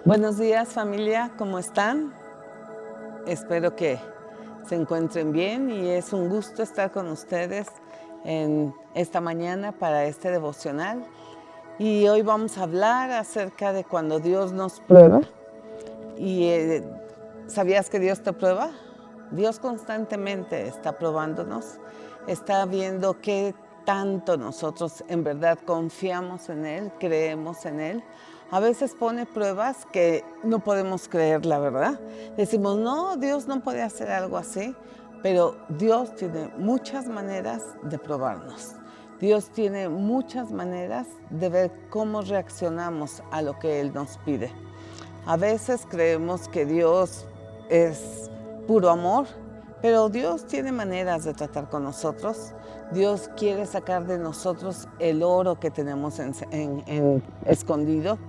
Buenos días familia, ¿cómo están? Espero que se encuentren bien y es un gusto estar con ustedes en esta mañana para este devocional. Y hoy vamos a hablar acerca de cuando Dios nos prueba. Y ¿sabías que Dios te prueba? Dios constantemente está probándonos, está viendo qué tanto nosotros en verdad confiamos en Él, creemos en Él. A veces pone pruebas que no podemos creer, la verdad. Decimos, no, Dios no puede hacer algo así, pero Dios tiene muchas maneras de probarnos. Dios tiene muchas maneras de ver cómo reaccionamos a lo que Él nos pide. A veces creemos que Dios es puro amor, pero Dios tiene maneras de tratar con nosotros. Dios quiere sacar de nosotros el oro que tenemos escondido.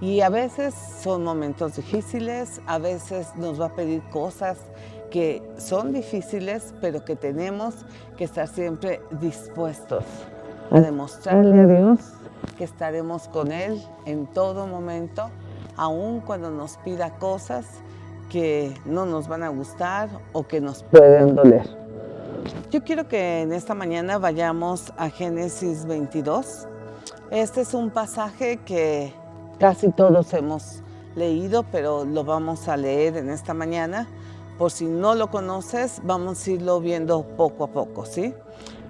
Y a veces son momentos difíciles, a veces nos va a pedir cosas que son difíciles, pero que tenemos que estar siempre dispuestos a demostrarle a Dios que estaremos con Él en todo momento, aun cuando nos pida cosas que no nos van a gustar o que nos pueden doler. Yo quiero que en esta mañana vayamos a Génesis 22. Este es un pasaje que casi todos hemos leído, pero lo vamos a leer en esta mañana. Por si no lo conoces, vamos a irlo viendo poco a poco, ¿sí?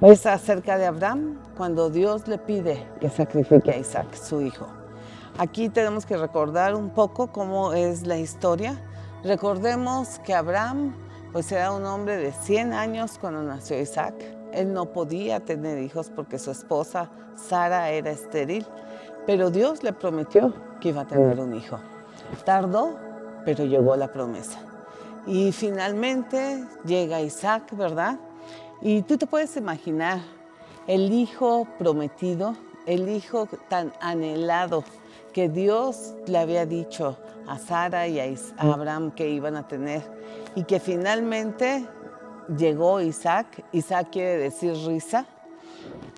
Es acerca de Abraham, cuando Dios le pide que sacrifique a Isaac, su hijo. Aquí tenemos que recordar un poco cómo es la historia. Recordemos que Abraham pues era un hombre de 100 años cuando nació Isaac. Él no podía tener hijos porque su esposa Sara era estéril, pero Dios le prometió que iba a tener un hijo. Tardó, pero llegó la promesa. Y finalmente llega Isaac, ¿verdad? Y tú te puedes imaginar el hijo prometido, el hijo tan anhelado que Dios le había dicho a Sara y a Abraham que iban a tener, y que finalmente llegó Isaac. Isaac quiere decir risa.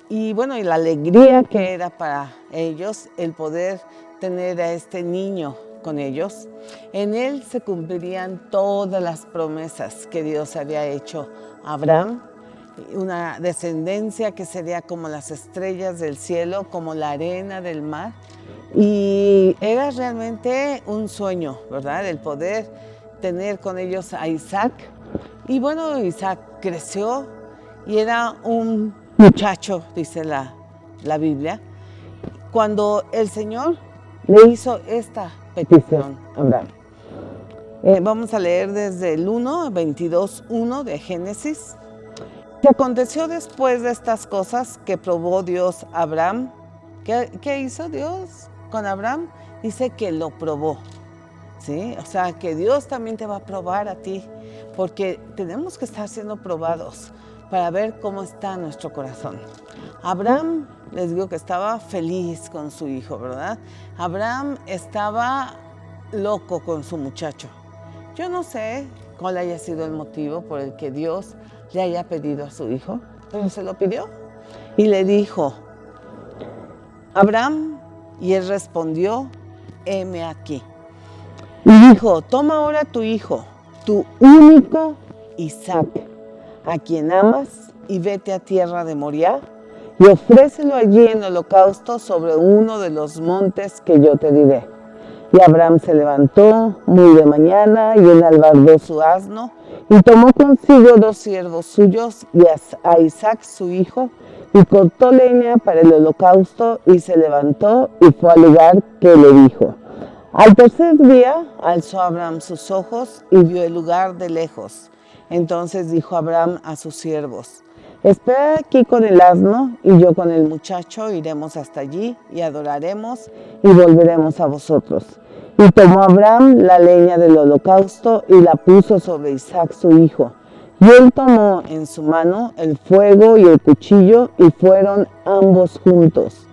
Y bueno, y la alegría que era para ellos el poder tener a este niño con ellos. En él se cumplirían todas las promesas que Dios había hecho a Abraham. Una descendencia que sería como las estrellas del cielo, como la arena del mar. Y era realmente un sueño, ¿verdad? El poder tener con ellos a Isaac. Y bueno, Isaac creció y era un muchacho, dice la Biblia, cuando el Señor le hizo esta petición a Abraham. Vamos a leer desde el 22:1 de Génesis. Se aconteció después de estas cosas que probó Dios a Abraham. ¿Qué hizo Dios con Abraham? Dice que lo probó, ¿sí? O sea, que Dios también te va a probar a ti, porque tenemos que estar siendo probados para ver cómo está nuestro corazón. Abraham, les digo que estaba feliz con su hijo, ¿verdad? Abraham estaba loco con su muchacho. Yo no sé cuál haya sido el motivo por el que Dios le haya pedido a su hijo, pero se lo pidió y le dijo, Abraham, y él respondió, heme aquí. Y dijo, toma ahora tu hijo, tu único Isaac, a quien amas, y vete a tierra de Moriah, y ofrécelo allí en holocausto sobre uno de los montes que yo te diré. Y Abraham se levantó muy de mañana y enalbardó su asno, y tomó consigo 2 siervos suyos y a Isaac su hijo, y cortó leña para el holocausto, y se levantó y fue al lugar que le dijo. Al tercer día alzó Abraham sus ojos y vio el lugar de lejos. Entonces dijo Abraham a sus siervos, esperad aquí con el asno, y yo con el muchacho iremos hasta allí y adoraremos y volveremos a vosotros. Y tomó Abraham la leña del holocausto y la puso sobre Isaac su hijo. Y él tomó en su mano el fuego y el cuchillo, y fueron ambos juntos.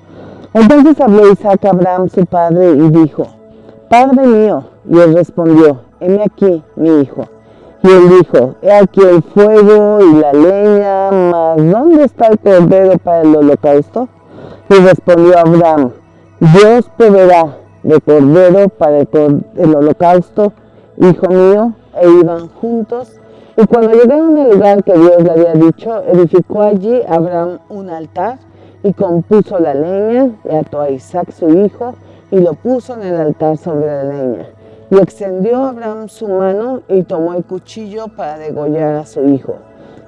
Entonces habló Isaac a Abraham su padre y dijo, Padre mío. Y él respondió, heme aquí, mi hijo. Y él dijo, he aquí el fuego y la leña, mas ¿dónde está el cordero para el holocausto? Y respondió Abraham, Dios proveerá de cordero para el holocausto, hijo mío, e iban juntos. Y cuando llegaron al lugar que Dios le había dicho, edificó allí Abraham un altar y compuso la leña, y ató a Isaac su hijo, y lo puso en el altar sobre la leña. Y extendió Abraham su mano y tomó el cuchillo para degollar a su hijo.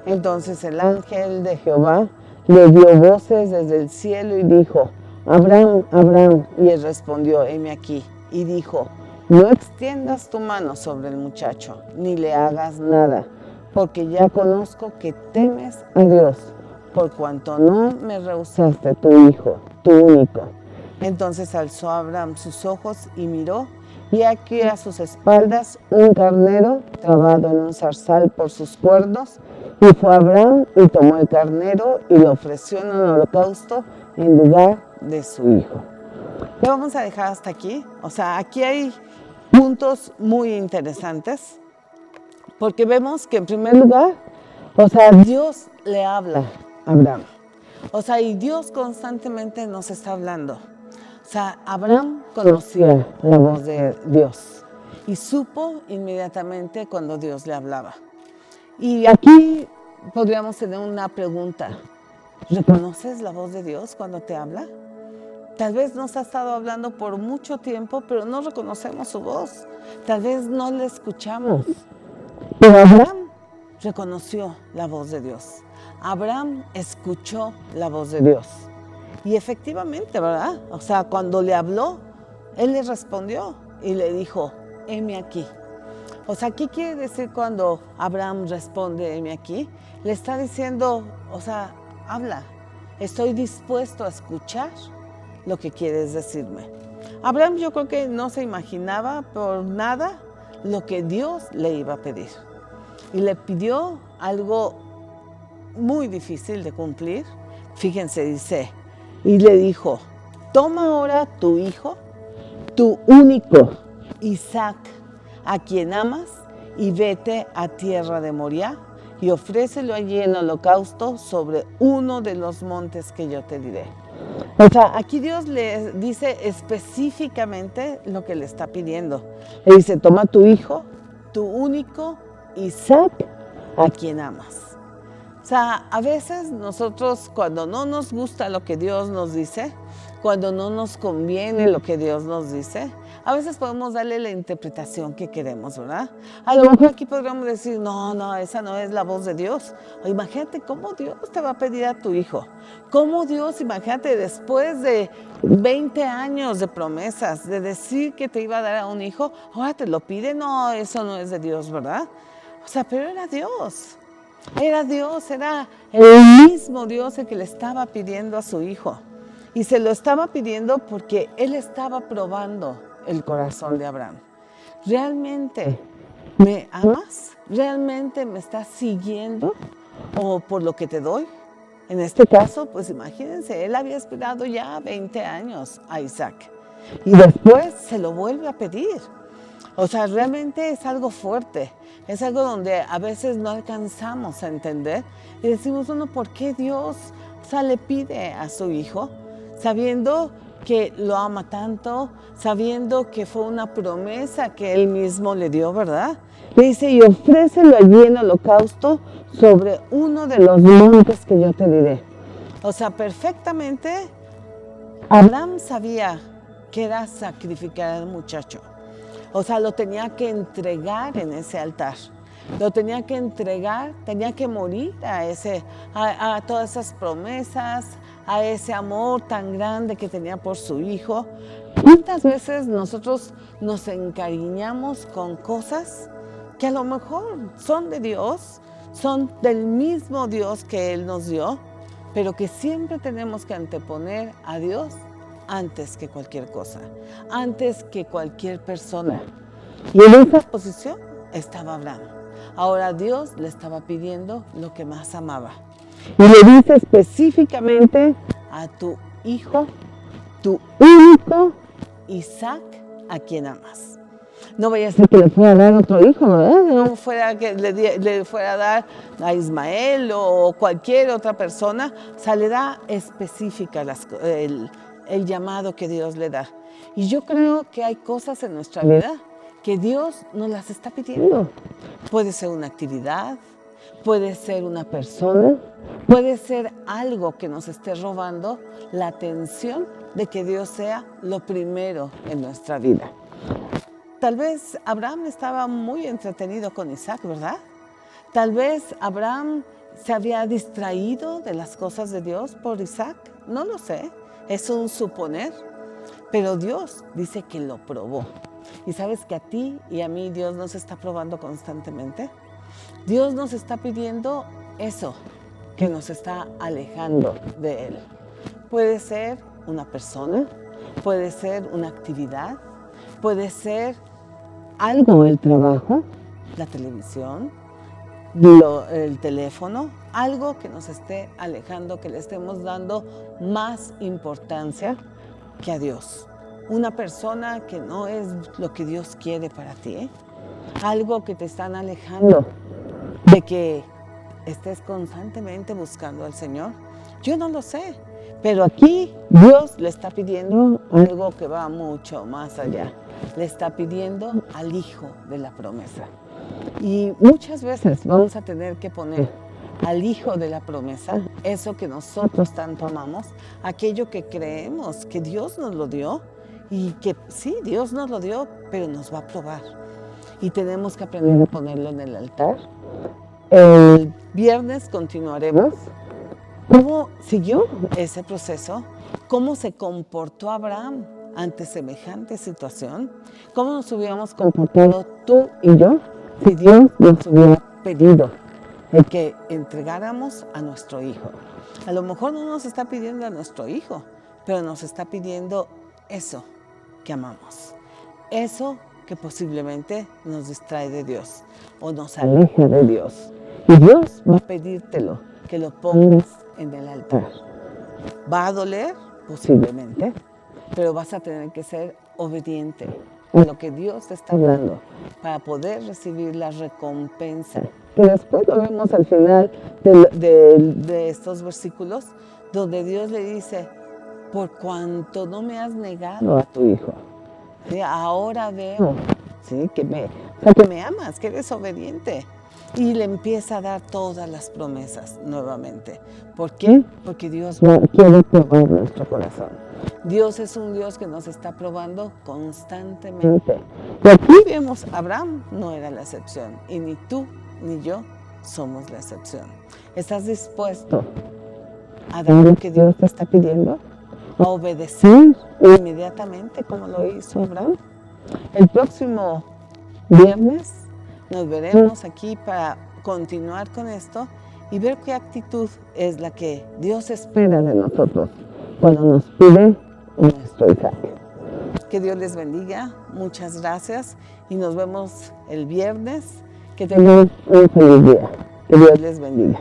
Entonces el ángel de Jehová le dio voces desde el cielo y dijo: Abraham, Abraham. Y él respondió: heme aquí. Y dijo: no extiendas tu mano sobre el muchacho, ni le hagas nada, porque ya conozco que temes a Dios, por cuanto no me rehusaste tu hijo, tu único. Entonces alzó Abraham sus ojos y miró, y aquí a sus espaldas un carnero trabado en un zarzal por sus cuernos. Y fue Abraham y tomó el carnero y lo ofreció en un holocausto en lugar de su hijo. Lo vamos a dejar hasta aquí. O sea, aquí hay puntos muy interesantes, porque vemos que en primer lugar, o sea, Dios le habla a Abraham. O sea, y Dios constantemente nos está hablando. O sea, Abraham conocía la voz de Dios y supo inmediatamente cuando Dios le hablaba. Y aquí podríamos tener una pregunta. ¿Reconoces la voz de Dios cuando te habla? Tal vez nos ha estado hablando por mucho tiempo, pero no reconocemos su voz. Tal vez no le escuchamos. Pero Abraham reconoció la voz de Dios. Abraham escuchó la voz de Dios. Y efectivamente, ¿verdad? O sea, cuando le habló, él le respondió y le dijo: heme aquí. O sea, ¿qué quiere decir cuando Abraham responde: heme aquí? Le está diciendo, o sea, habla. Estoy dispuesto a escuchar lo que quieres decirme. Abraham, yo creo que no se imaginaba por nada lo que Dios le iba a pedir. Y le pidió algo muy difícil de cumplir. Fíjense, dice, y le dijo: toma ahora tu hijo, tu único, Isaac, a quien amas, y vete a tierra de Moriah y ofrécelo allí en holocausto sobre uno de los montes que yo te diré. O sea, aquí Dios le dice específicamente lo que le está pidiendo. Le dice: toma tu hijo, tu único, Isaac, a quien amas. O sea, a veces nosotros, cuando no nos gusta lo que Dios nos dice, cuando no nos conviene lo que Dios nos dice, a veces podemos darle la interpretación que queremos, ¿verdad? A lo mejor aquí podríamos decir: no, esa no es la voz de Dios. O imagínate cómo Dios te va a pedir a tu hijo. Cómo Dios, imagínate, después de 20 años de promesas, de decir que te iba a dar a un hijo, ahora te lo pide. No, eso no es de Dios, ¿verdad? O sea, pero era Dios. Era Dios, era el mismo Dios el que le estaba pidiendo a su hijo. Y se lo estaba pidiendo porque él estaba probando el corazón de Abraham. ¿Realmente me amas? ¿Realmente me estás siguiendo? ¿O por lo que te doy? En este caso, pues imagínense, él había esperado ya 20 años a Isaac. Y después se lo vuelve a pedir. O sea, realmente es algo fuerte. Es algo donde a veces no alcanzamos a entender. Y decimos: bueno, ¿por qué Dios, o sea, le pide a su hijo? Sabiendo que lo ama tanto, sabiendo que fue una promesa que él mismo le dio, ¿verdad? Le dice: y ofrécelo allí en holocausto sobre uno de los montes que yo te diré. O sea, perfectamente Abraham sabía que era sacrificar al muchacho. O sea, lo tenía que entregar en ese altar. Lo tenía que entregar, tenía que morir a todas esas promesas, a ese amor tan grande que tenía por su hijo. ¿Cuántas veces nosotros nos encariñamos con cosas que a lo mejor son de Dios, son del mismo Dios que Él nos dio, pero que siempre tenemos que anteponer a Dios antes que cualquier cosa, antes que cualquier persona? Y en esa posición estaba Abraham. Ahora Dios le estaba pidiendo lo que más amaba. Y le dice específicamente: a tu hijo, tu único, Isaac, a quien amas. No vaya a ser que le fuera a dar otro hijo, ¿verdad? No fuera que le fuera a dar a Ismael o cualquier otra persona. O sea, le da específica el llamado que Dios le da. Y yo creo que hay cosas en nuestra vida que Dios nos las está pidiendo. Puede ser una actividad, puede ser una persona, puede ser algo que nos esté robando la atención de que Dios sea lo primero en nuestra vida. Tal vez Abraham estaba muy entretenido con Isaac, ¿verdad? Tal vez Abraham se había distraído de las cosas de Dios por Isaac. No lo sé, es un suponer. Pero Dios dice que lo probó. ¿Y sabes que a ti y a mí Dios nos está probando constantemente? Dios nos está pidiendo eso que nos está alejando de Él. Puede ser una persona, puede ser una actividad, puede ser algo, el trabajo, la televisión, el teléfono, algo que nos esté alejando, que le estemos dando más importancia que a Dios. Una persona que no es lo que Dios quiere para ti, ¿eh? Algo que te están alejando de que estés constantemente buscando al Señor. Yo no lo sé, pero aquí Dios le está pidiendo algo que va mucho más allá. Le está pidiendo al Hijo de la promesa. Y muchas veces vamos a tener que poner al Hijo de la promesa, eso que nosotros tanto amamos, aquello que creemos que Dios nos lo dio y que sí, Dios nos lo dio, pero nos va a probar. Y tenemos que aprender a ponerlo en el altar. El viernes continuaremos. ¿Cómo siguió ese proceso? ¿Cómo se comportó Abraham ante semejante situación? ¿Cómo nos hubiéramos comportado tú y yo si Dios nos hubiera pedido el que entregáramos a nuestro hijo? A lo mejor no nos está pidiendo a nuestro hijo, pero nos está pidiendo eso que amamos, eso que posiblemente nos distrae de Dios o nos aleja de Dios. Y Dios va a pedírtelo, que lo pongas en el altar. ¿Va a doler? Posiblemente, pero vas a tener que ser obediente a lo que Dios te está dando para poder recibir la recompensa. Que después lo vemos al final de estos versículos, donde Dios le dice, por cuanto no me has negado a tu hijo, ¿sí? Ahora veo, ¿sí? que me amas, que eres obediente. Y le empieza a dar todas las promesas nuevamente. ¿Por qué? Porque Dios quiere probar nuestro corazón. Dios es un Dios que nos está probando constantemente. Y aquí vemos, Abraham no era la excepción. Y ni tú ni yo somos la excepción. ¿Estás dispuesto a dar lo que Dios te está pidiendo? ¿A obedecer inmediatamente como lo hizo Abraham? El próximo viernes nos veremos aquí para continuar con esto y ver qué actitud es la que Dios espera de nosotros cuando nos pide nuestro Isaac. Que Dios les bendiga, muchas gracias y nos vemos el viernes. Que tengan un feliz día. Que Dios les bendiga.